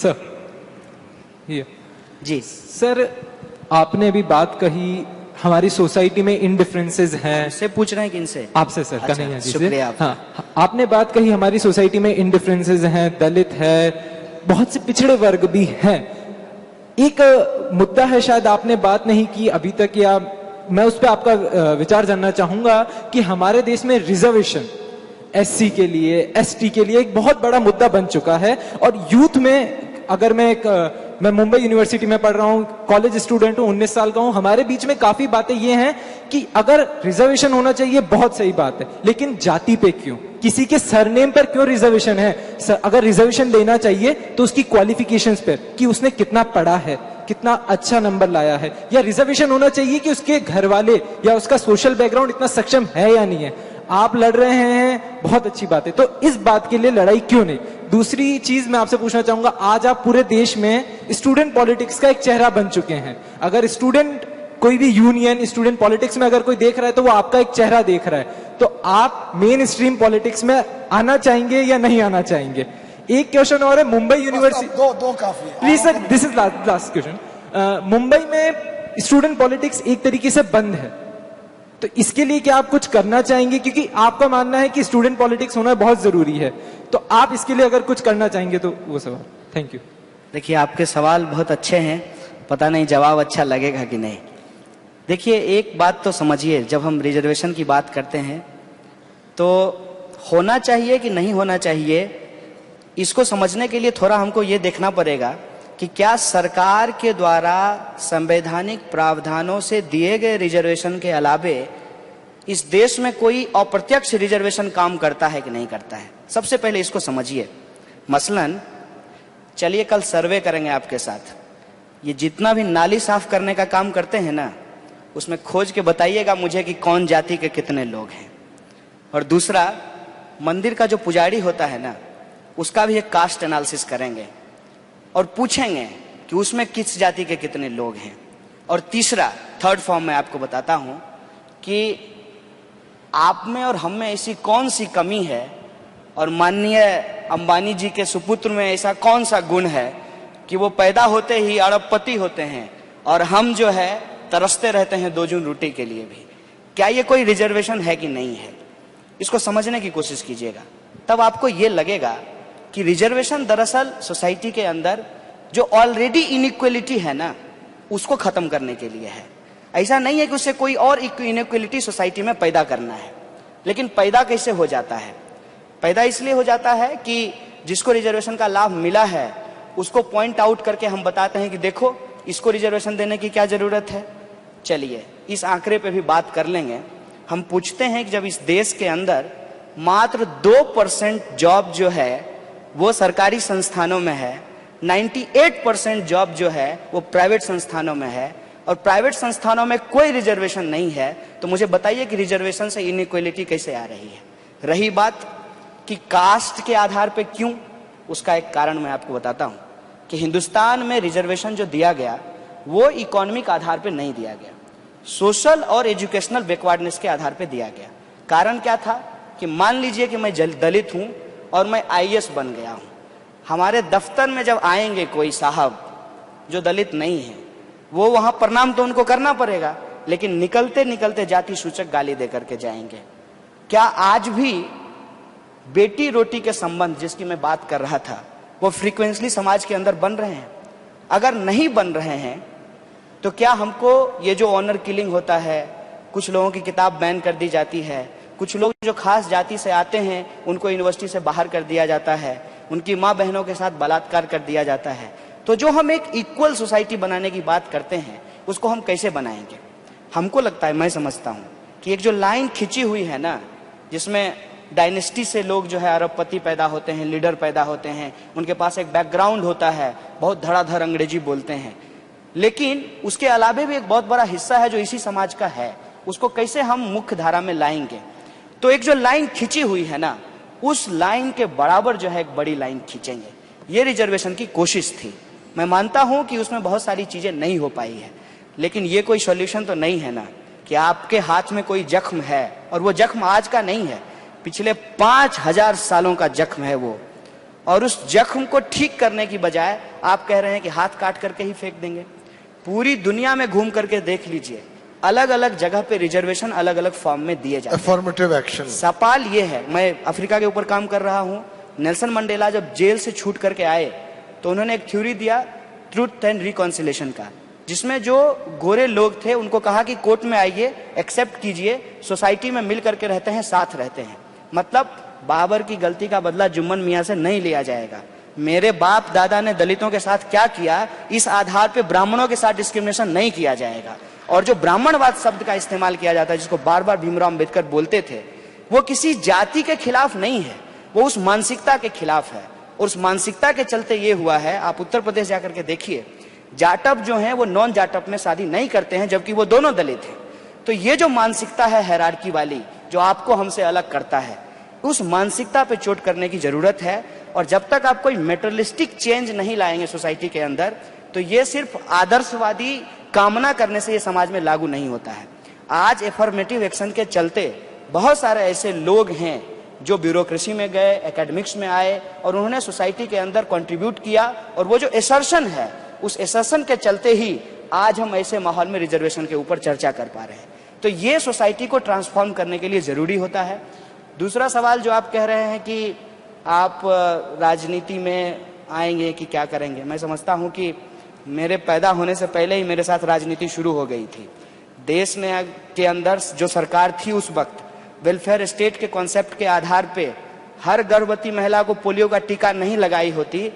Sir ये जी sir, आपने अभी बात कही हमारी सोसाइटी में इनडिफरेंसेस हैं। से पूछ रहे हैं किन से? आपसे सर, अच्छा, कन्हैया जी से। शुक्रिया आपका। हाँ, आपने बात कही हमारी सोसाइटी में इनडिफरेंसेस हैं, दलित है, बहुत से पिछड़े वर्ग भी हैं। एक मुद्दा है, शायद आपने बात नहीं की अभी तक, या मैं उस पर आपका विचार जानना चाहूंगा कि हमारे देश में रिजर्वेशन एससी के लिए, एसटी के लिए एक बहुत बड़ा मुद्दा बन चुका है। और यूथ में, अगर मैं मुंबई यूनिवर्सिटी में पढ़ रहा हूँ, कॉलेज स्टूडेंट हूँ, 19 साल का हूँ, हमारे बीच में काफी बातें ये हैं कि अगर रिजर्वेशन होना चाहिए बहुत सही बात है, लेकिन जाति पे क्यों, किसी के सरनेम पर क्यों रिजर्वेशन है? अगर रिजर्वेशन देना चाहिए तो उसकी क्वालिफिकेशंस पर, कि उसने कितना पढ़ा है, कितना अच्छा नंबर लाया है, या रिजर्वेशन होना चाहिए कि उसके घर वाले या उसका सोशल बैकग्राउंड इतना सक्षम है या नहीं है। आप लड़ रहे हैं, बहुत अच्छी बात है, तो इस बात के लिए लड़ाई क्यों नहीं? दूसरी चीज मैं आपसे पूछना चाहूंगा, आज आप पूरे देश में स्टूडेंट पॉलिटिक्स का एक चेहरा बन चुके हैं। अगर स्टूडेंट, कोई भी यूनियन स्टूडेंट पॉलिटिक्स में अगर कोई देख रहा है तो वो आपका एक चेहरा देख रहा है। तो आप मेन स्ट्रीम पॉलिटिक्स में आना चाहेंगे या नहीं आना चाहेंगे? एक क्वेश्चन और है, मुंबई यूनिवर्सिटी, दो काफी है। Please sir, this is last question. Mumbai में स्टूडेंट पॉलिटिक्स एक तरीके से बंद है, तो इसके लिए क्या आप कुछ करना चाहेंगे? क्योंकि आपका मानना है कि स्टूडेंट पॉलिटिक्स होना बहुत जरूरी है, तो आप इसके लिए अगर कुछ करना चाहेंगे तो वो सवाल। Thank you. देखिए, आपके सवाल बहुत अच्छे हैं, पता नहीं जवाब अच्छा लगेगा कि नहीं। देखिए, एक बात तो समझिए, जब हम रिजर्वेशन की बात करते हैं तो होना चाहिए कि नहीं होना चाहिए, इसको समझने के लिए थोड़ा हमको ये देखना पड़ेगा कि क्या सरकार के द्वारा संवैधानिक प्रावधानों से दिए गए रिजर्वेशन के अलावे इस देश में कोई अप्रत्यक्ष रिजर्वेशन काम करता है कि नहीं करता है। सबसे पहले इसको समझिए। मसलन चलिए कल सर्वे करेंगे आपके साथ, ये जितना भी नाली साफ करने का काम करते हैं ना, उसमें खोज के बताइएगा मुझे कि कौन जाति के कितने लोग हैं। और दूसरा, मंदिर का जो पुजारी होता है ना, उसका भी एक कास्ट एनालिसिस करेंगे और पूछेंगे कि उसमें किस जाति के कितने लोग हैं। और तीसरा, थर्ड फॉर्म में आपको बताता हूं कि आप में और हम में ऐसी कौन सी कमी है और माननीय अंबानी जी के सुपुत्र में ऐसा कौन सा गुण है कि वो पैदा होते ही अरबपति होते हैं और हम जो है तरसते रहते हैं दो जून रोटी के लिए भी। क्या ये कोई रिजर्वेशन है कि नहीं है? इसको समझने की कोशिश कीजिएगा, तब आपको ये लगेगा कि रिजर्वेशन दरअसल सोसाइटी के अंदर जो ऑलरेडी इनइक्वलिटी है ना, उसको खत्म करने के लिए है। ऐसा नहीं है कि उससे कोई और इनइक्वलिटी सोसाइटी में पैदा करना है। लेकिन पैदा कैसे हो जाता है? पैदा इसलिए हो जाता है कि जिसको रिजर्वेशन का लाभ मिला है उसको पॉइंट आउट करके हम बताते हैं कि देखो, इसको रिजर्वेशन देने की क्या जरूरत है। चलिए इस आंकड़े पे भी बात कर लेंगे। हम पूछते हैं कि जब इस देश के अंदर मात्र 2% जॉब जो है वो सरकारी संस्थानों में है, 98% जॉब जो है वो प्राइवेट संस्थानों में है, और प्राइवेट संस्थानों में कोई रिजर्वेशन नहीं है, तो मुझे बताइए कि रिजर्वेशन से इनइक्वलिटी कैसे आ रही है? रही बात कि कास्ट के आधार पे क्यों, उसका एक कारण मैं आपको बताता हूं कि हिंदुस्तान में रिजर्वेशन जो दिया गया वो इकोनॉमिक आधार पे नहीं दिया गया, सोशल और एजुकेशनल बैकवर्डनेस के आधार पे दिया गया। कारण क्या था कि मान लीजिए कि मैं दलित हूं और मैं आईएएस बन गया हूं, हमारे दफ्तर में जब आएंगे कोई साहब जो दलित नहीं है, वो वहां प्रणाम तो उनको करना पड़ेगा, लेकिन निकलते निकलते जाति सूचक गाली दे करके जाएंगे। क्या आज भी बेटी रोटी के संबंध जिसकी मैं बात कर रहा था वो फ्रीक्वेंटली समाज के अंदर बन रहे हैं? अगर नहीं बन रहे हैं तो क्या हमको ये जो ऑनर किलिंग होता है, कुछ लोगों की किताब बैन कर दी जाती है, कुछ लोग जो खास जाति से आते हैं उनको यूनिवर्सिटी से बाहर कर दिया जाता है, उनकी माँ बहनों के साथ बलात्कार कर दिया जाता है, तो जो हम एक इक्वल सोसाइटी बनाने की बात करते हैं उसको हम कैसे बनाएंगे? हमको लगता है, मैं समझता हूँ कि एक जो लाइन खिंची हुई है ना, जिसमें डायनेस्टी से लोग जो है अरबपति पैदा होते हैं, लीडर पैदा होते हैं, उनके पास एक बैकग्राउंड होता है, बहुत धड़ाधड़ अंग्रेजी बोलते हैं, लेकिन उसके अलावा भी एक बहुत बड़ा हिस्सा है जो इसी समाज का है, उसको कैसे हम मुख्य धारा में लाएंगे? तो एक जो लाइन खिंची हुई है ना, उस लाइन के बराबर जो है एक बड़ी लाइन खींचेंगे। ये रिजर्वेशन की कोशिश थी। मैं मानता हूं कि उसमें बहुत सारी चीजें नहीं हो पाई है, लेकिन ये कोई सॉल्यूशन तो नहीं है ना कि आपके हाथ में कोई जख्म है और वो जख्म आज का नहीं है, पिछले 5000 सालों का जख्म है वो, और उस जख्म को ठीक करने की बजाय आप कह रहे हैं कि हाथ काट करके ही फेंक देंगे। पूरी दुनिया में घूम करके देख लीजिए, अलग अलग जगह पे रिजर्वेशन अलग अलग फॉर्म में दिए जाते हैं। Affirmative action. सवाल ये है, मैं अफ्रीका के ऊपर काम कर रहा हूं। नेल्सन मंडेला जब जेल से छूट करके आए तो उन्होंने एक थ्योरी दिया ट्रूथ एंड रिकॉन्सिलेशन का, जिसमें जो गोरे लोग थे उनको कहा कि कोर्ट में आइए, एक्सेप्ट कीजिए, सोसाइटी में मिल करके रहते हैं, साथ रहते हैं। मतलब बाबर की गलती का बदला जुम्मन मियां से नहीं लिया जाएगा। मेरे बाप दादा ने दलितों के साथ क्या किया, इस आधार पे ब्राह्मणों के साथ डिस्क्रिमिनेशन नहीं किया जाएगा। और जो ब्राह्मणवाद शब्द का इस्तेमाल किया जाता है, जिसको बार बार भीमराव अंबेडकर बोलते थे, वो किसी जाति के खिलाफ नहीं है, वो उस मानसिकता के खिलाफ है। और उस मानसिकता के चलते ये हुआ है, आप उत्तर प्रदेश जाकर के देखिए, जाटव जो हैं वो नॉन जाटव में शादी नहीं करते हैं, जबकि वो दोनों दलित हैं। तो ये जो मानसिकता है हायरार्की वाली, जो आपको हमसे अलग करता है, उस मानसिकता पे चोट करने की जरूरत है। और जब तक आप कोई मेटेरियलिस्टिक चेंज नहीं लाएंगे सोसाइटी के अंदर, तो ये सिर्फ आदर्शवादी कामना करने से ये समाज में लागू नहीं होता है। आज एफर्मेटिव एक्शन के चलते बहुत सारे ऐसे लोग हैं जो ब्यूरोक्रेसी में गए, एकेडमिक्स में आए और उन्होंने सोसाइटी के अंदर कंट्रीब्यूट किया। और वो जो एसर्शन है, उस एसर्शन के चलते ही आज हम ऐसे माहौल में रिजर्वेशन के ऊपर चर्चा कर पा रहे हैं। तो ये सोसाइटी को ट्रांसफॉर्म करने के लिए जरूरी होता है। दूसरा सवाल जो आप कह रहे हैं कि आप राजनीति में आएंगे कि क्या करेंगे, मैं समझता हूं कि मेरे पैदा होने से पहले ही मेरे साथ राजनीति शुरू हो गई थी। देश में के अंदर जो सरकार थी उस वक्त, वेलफेयर स्टेट के कॉन्सेप्ट के आधार पे हर गर्भवती महिला को पोलियो का टीका नहीं लगाई होती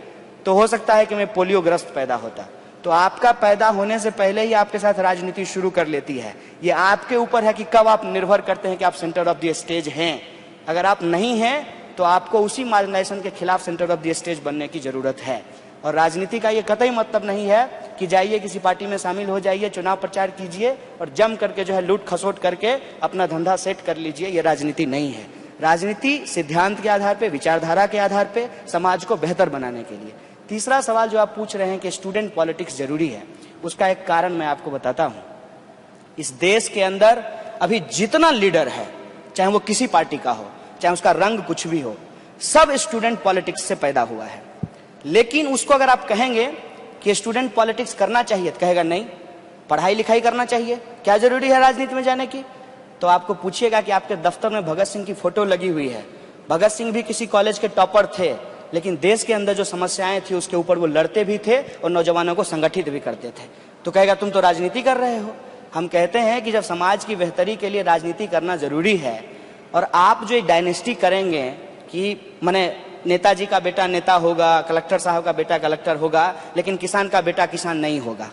तो हो सकता है कि मैं पोलियो ग्रस्त पैदा होता। तो आपका पैदा होने से पहले ही आपके साथ राजनीति शुरू कर लेती है। ये आपके ऊपर है कि कब आप निर्भर करते हैं कि आप सेंटर ऑफ द स्टेज हैं। अगर आप नहीं हैं तो आपको उसी मार्जिनाइजेशन के खिलाफ सेंटर ऑफ द स्टेज बनने की जरूरत है। और राजनीति का ये कतई मतलब नहीं है कि जाइए किसी पार्टी में शामिल हो जाइए, चुनाव प्रचार कीजिए और जम करके जो है लूट खसोट करके अपना धंधा सेट कर लीजिए। ये राजनीति नहीं है। राजनीति सिद्धांत के आधार पे, विचारधारा के आधार पे समाज को बेहतर बनाने के लिए। तीसरा सवाल जो आप पूछ रहे हैं कि स्टूडेंट पॉलिटिक्स जरूरी है, उसका एक कारण मैं आपको बताता हूं। इस देश के अंदर अभी जितना लीडर है, चाहे वो किसी पार्टी का हो, चाहे उसका रंग कुछ भी हो, सब स्टूडेंट पॉलिटिक्स से पैदा हुआ है। लेकिन उसको अगर आप कहेंगे कि स्टूडेंट पॉलिटिक्स करना चाहिए, तो कहेगा नहीं, पढ़ाई लिखाई करना चाहिए, क्या जरूरी है राजनीति में जाने की। तो आपको पूछिएगा कि आपके दफ्तर में भगत सिंह की फोटो लगी हुई है, भगत सिंह भी किसी कॉलेज के टॉपर थे, लेकिन देश के अंदर जो समस्याएं थी उसके ऊपर वो लड़ते भी थे और नौजवानों को संगठित भी करते थे। तो कहेगा तुम तो राजनीति कर रहे हो। हम कहते हैं कि जब समाज की बेहतरी के लिए राजनीति करना जरूरी है, और आप जो एक डायनेस्टी करेंगे कि माने नेताजी का बेटा नेता होगा, कलेक्टर साहब का बेटा कलेक्टर होगा, लेकिन किसान का बेटा किसान नहीं होगा,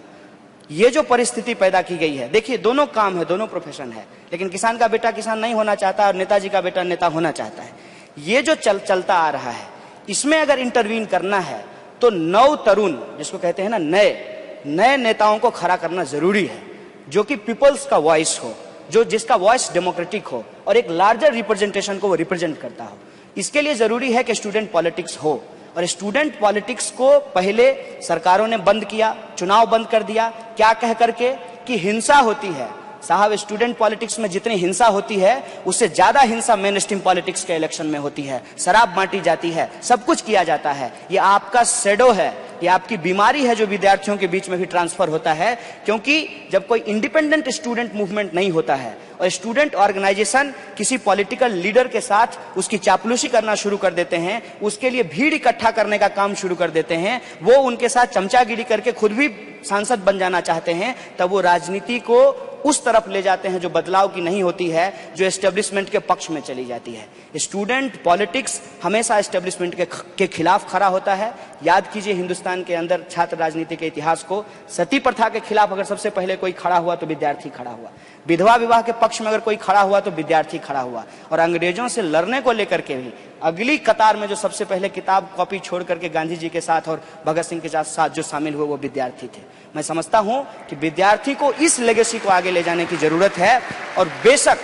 ये जो परिस्थिति पैदा की गई है। देखिए, दोनों काम है, दोनों प्रोफेशन है, लेकिन किसान का बेटा किसान नहीं होना चाहता और नेताजी का बेटा नेता होना चाहता है। ये जो चलता आ रहा है, इसमें अगर इंटरवीन करना है तो नव तरुण, जिसको कहते हैं ना, नए नेताओं को खड़ा करना जरूरी है, जो कि पीपल्स का वॉइस हो, जो जिसका वॉइस डेमोक्रेटिक हो और एक लार्जर रिप्रेजेंटेशन को वो रिप्रेजेंट करता हो। इसके लिए जरूरी है कि स्टूडेंट पॉलिटिक्स हो। और स्टूडेंट पॉलिटिक्स को पहले सरकारों ने बंद किया, चुनाव बंद कर दिया, क्या कह करके कि हिंसा होती है। साहब, स्टूडेंट पॉलिटिक्स में जितनी हिंसा होती है उससे ज्यादा हिंसा मेन स्ट्रीम पॉलिटिक्स के इलेक्शन में होती है। शराब बांटी जाती है, सब कुछ किया जाता है। ये आपका शैडो है, ये आपकी बीमारी है जो विद्यार्थियों के बीच में भी ट्रांसफर होता है। क्योंकि जब कोई इंडिपेंडेंट स्टूडेंट मूवमेंट नहीं होता है और स्टूडेंट ऑर्गेनाइजेशन किसी पॉलिटिकल लीडर के साथ उसकी चापलूसी करना शुरू कर देते हैं, उसके लिए भीड़ इकट्ठा करने का काम शुरू कर देते हैं, वो उनके साथ चमचागिरी करके खुद भी सांसद बन जाना चाहते हैं, तब वो राजनीति को उस तरफ ले जाते हैं जो बदलाव की नहीं होती है, जो एस्टेब्लिशमेंट के पक्ष में चली जाती है। स्टूडेंट पॉलिटिक्स हमेशा एस्टेब्लिशमेंट के खिलाफ खड़ा होता है। याद कीजिए हिंदुस्तान के अंदर छात्र राजनीति के इतिहास को, सती प्रथा के खिलाफ अगर सबसे पहले कोई खड़ा हुआ तो विद्यार्थी खड़ा हुआ, विधवा विवाह के पक्ष में अगर कोई खड़ा हुआ तो विद्यार्थी खड़ा हुआ, और अंग्रेजों से लड़ने को लेकर के भी अगली कतार में जो सबसे पहले किताब कॉपी छोड़ करके गांधी जी के साथ और भगत सिंह के साथ जो शामिल हुए वो विद्यार्थी थे। मैं समझता हूं कि विद्यार्थी को इस लेगेसी को आगे ले जाने की जरूरत है। और बेशक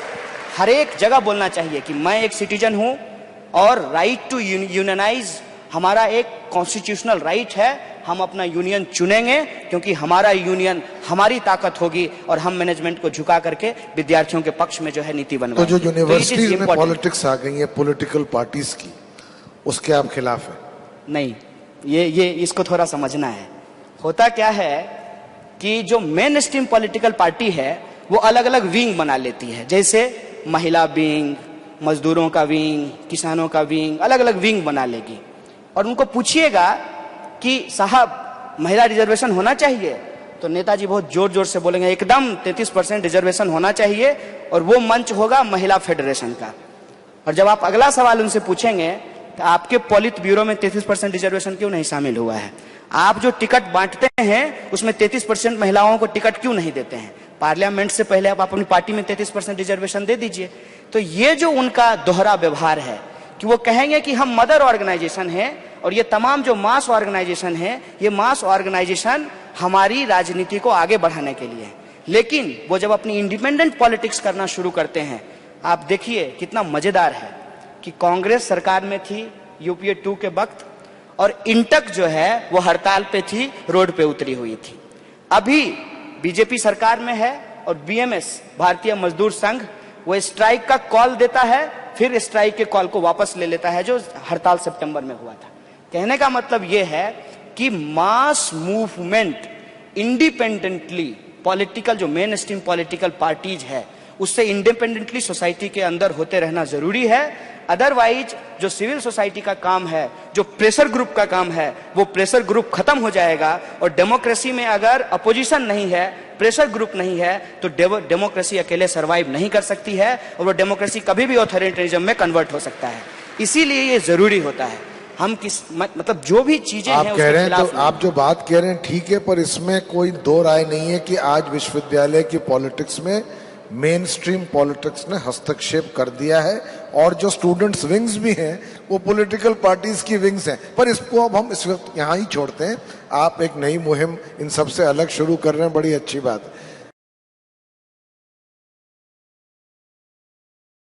हर एक जगह बोलना चाहिए कि मैं एक सिटीजन हूं और राइट टू यूनियनाइज हमारा एक कॉन्स्टिट्यूशनल राइट है। हम अपना यूनियन चुनेंगे क्योंकि हमारा यूनियन हमारी ताकत होगी और हम मैनेजमेंट को झुका करके विद्यार्थियों के पक्ष में जो है नीति बनवाएंगे। तो जो यूनिवर्सिटीज में पॉलिटिक्स आ गई है पॉलिटिकल पार्टीज की, उसके आप खिलाफ है? नहीं, ये इसको थोड़ा समझना है। होता क्या है कि जो मेन स्ट्रीम पॉलिटिकल पार्टी है वो अलग अलग विंग बना लेती है, जैसे महिला विंग, मजदूरों का विंग, किसानों का विंग, अलग अलग विंग बना लेगी। और उनको पूछिएगा कि साहब महिला रिजर्वेशन होना चाहिए, तो नेताजी बहुत जोर जोर से बोलेंगे एकदम 33% रिजर्वेशन होना चाहिए, और वो मंच होगा महिला फेडरेशन का। और जब आप अगला सवाल उनसे पूछेंगे कि आपके पॉलिट ब्यूरो में 33% रिजर्वेशन क्यों नहीं शामिल हुआ है, आप जो टिकट बांटते हैं उसमें 33% महिलाओं को टिकट क्यों नहीं देते हैं, पार्लियामेंट से पहले आप अपनी पार्टी में 33% रिजर्वेशन दे दीजिए। तो ये जो उनका दोहरा व्यवहार है कि वो कहेंगे कि हम मदर ऑर्गेनाइजेशन है, और ये तमाम जो मास ऑर्गेनाइजेशन है, ये मास ऑर्गेनाइजेशन हमारी राजनीति को आगे बढ़ाने के लिए है। लेकिन वो जब अपनी इंडिपेंडेंट पॉलिटिक्स करना शुरू करते हैं, आप देखिए कितना मजेदार है कि कांग्रेस सरकार में थी यूपीए 2 के वक्त, और इंटक जो है वो हड़ताल पे थी, रोड पे उतरी हुई थी। अभी बीजेपी सरकार में है और बीएमएस भारतीय मजदूर संघ वो स्ट्राइक का कॉल देता है, फिर स्ट्राइक के कॉल को वापस ले लेता है जो हड़ताल सितंबर में हुआ था। कहने का मतलब ये है कि मास मूवमेंट इंडिपेंडेंटली पॉलिटिकल जो मेन स्ट्रीम पॉलिटिकल पार्टीज है उससे इंडिपेंडेंटली सोसाइटी के अंदर होते रहना जरूरी है। अदरवाइज जो सिविल सोसाइटी का काम है, जो प्रेशर ग्रुप का काम है, वो प्रेशर ग्रुप खत्म हो जाएगा। और डेमोक्रेसी में अगर अपोजिशन नहीं है, प्रेशर ग्रुप नहीं है, तो डेमोक्रेसी अकेले सर्वाइव नहीं कर सकती है, और वो डेमोक्रेसी कभी भी ऑथोरिटेरिज्म में कन्वर्ट हो सकता है। इसीलिए ये जरूरी होता है हम किस मतलब जो भी चीजें आप हैं कह रहे हैं, तो नहीं। आप जो बात कह रहे हैं ठीक है, पर इसमें कोई दो राय नहीं है कि आज विश्वविद्यालय की पॉलिटिक्स में मेन स्ट्रीम पॉलिटिक्स ने हस्तक्षेप कर दिया है, और जो स्टूडेंट्स विंग्स भी हैं वो पॉलिटिकल पार्टीज की विंग्स हैं। पर इसको अब हम इस वक्त यहाँ ही छोड़ते हैं। आप एक नई मुहिम इन सबसे अलग शुरू कर रहे हैं, बड़ी अच्छी बात है।